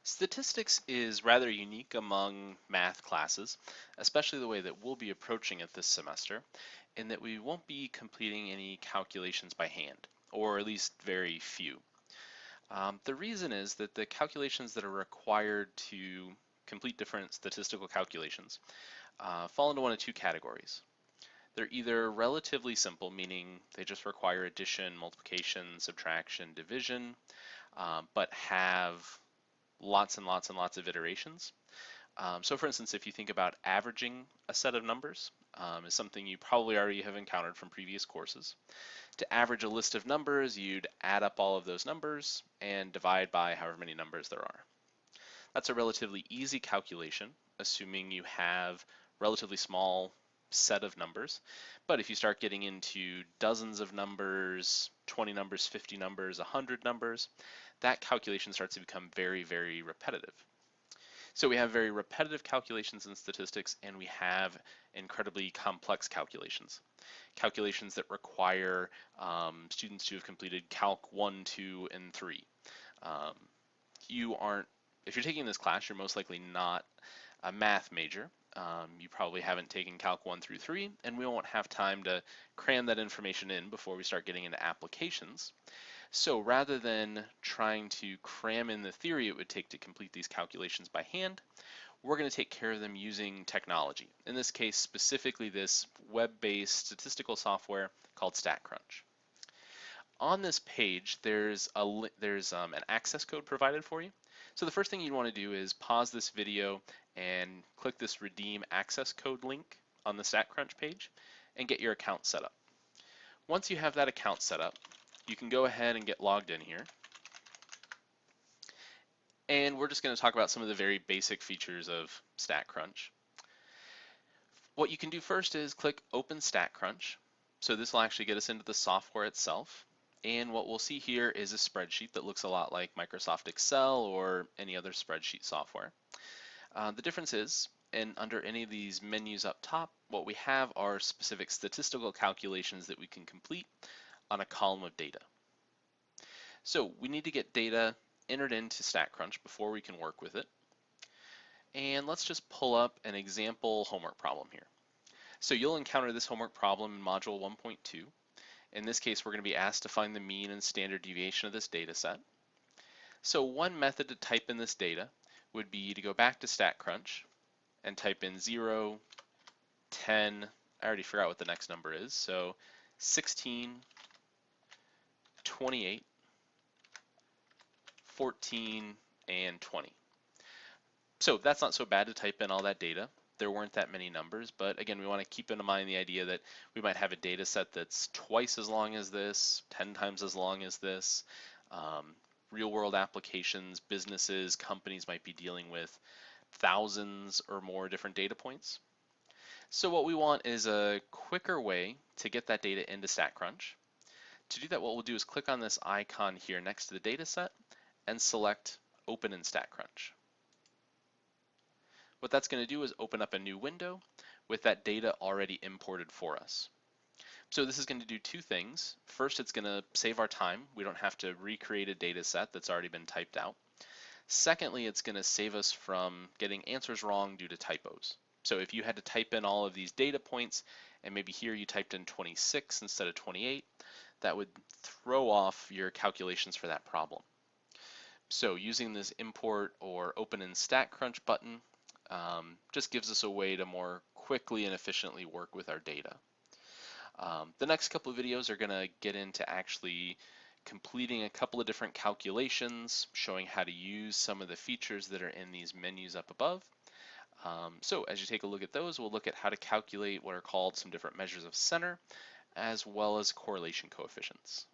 Statistics is rather unique among math classes, especially the way that we'll be approaching it this semester, in that we won't be completing any calculations by hand, or at least very few. The reason is that the calculations that are required to complete different statistical calculations fall into one of two categories. They're either relatively simple, meaning they just require addition, multiplication, subtraction, division, but have lots and lots and lots of iterations. So for instance, if you think about averaging a set of numbers, is something you probably already have encountered from previous courses. To average a list of numbers, you'd add up all of those numbers and divide by however many numbers there are. That's a relatively easy calculation, assuming you have relatively small set of numbers. But if you start getting into dozens of numbers, 20 numbers, 50 numbers, 100 numbers, that calculation starts to become very, very repetitive. So we have very repetitive calculations in statistics, and we have incredibly complex calculations. Calculations that require students to have completed Calc 1, 2, and 3. Um, if you're taking this class, you're most likely not a math major. You probably haven't taken Calc 1 through 3, and we won't have time to cram that information in before we start getting into applications. So rather than trying to cram in the theory it would take to complete these calculations by hand, we're going to take care of them using technology. In this case, specifically this web-based statistical software called StatCrunch. On this page, there's an access code provided for you. So the first thing you want to do is pause this video and click this redeem access code link on the StatCrunch page and get your account set up. Once you have that account set up, you can go ahead and get logged in here. And we're just going to talk about some of the very basic features of StatCrunch. What you can do first is click Open StatCrunch. So this will actually get us into the software itself. And what we'll see here is a spreadsheet that looks a lot like Microsoft Excel or any other spreadsheet software. The difference is, under any of these menus up top, what we have are specific statistical calculations that we can complete on a column of data. So we need to get data entered into StatCrunch before we can work with it. And let's just pull up an example homework problem here. So you'll encounter this homework problem in Module 1.2. In this case, we're going to be asked to find the mean and standard deviation of this data set. So one method to type in this data would be to go back to StatCrunch and type in 0, 10, I already forgot what the next number is, so 16, 28, 14, and 20. So that's not so bad to type in all that data. There weren't that many numbers, but again, we want to keep in mind the idea that we might have a data set that's twice as long as this, 10 times as long as this. Real world applications, businesses, companies might be dealing with thousands or more different data points. So what we want is a quicker way to get that data into StatCrunch. To do that, what we'll do is click on this icon here next to the data set and select Open in StatCrunch. What that's going to do is open up a new window with that data already imported for us. So this is going to do two things. First, it's going to save our time. We don't have to recreate a data set that's already been typed out. Secondly, it's going to save us from getting answers wrong due to typos. So if you had to type in all of these data points, and maybe here you typed in 26 instead of 28, that would throw off your calculations for that problem. So using this import or open in StatCrunch button just gives us a way to more quickly and efficiently work with our data. The next couple of videos are going to get into actually completing a couple of different calculations, showing how to use some of the features that are in these menus up above. So as you take a look at those, we'll look at how to calculate what are called some different measures of center, as well as correlation coefficients.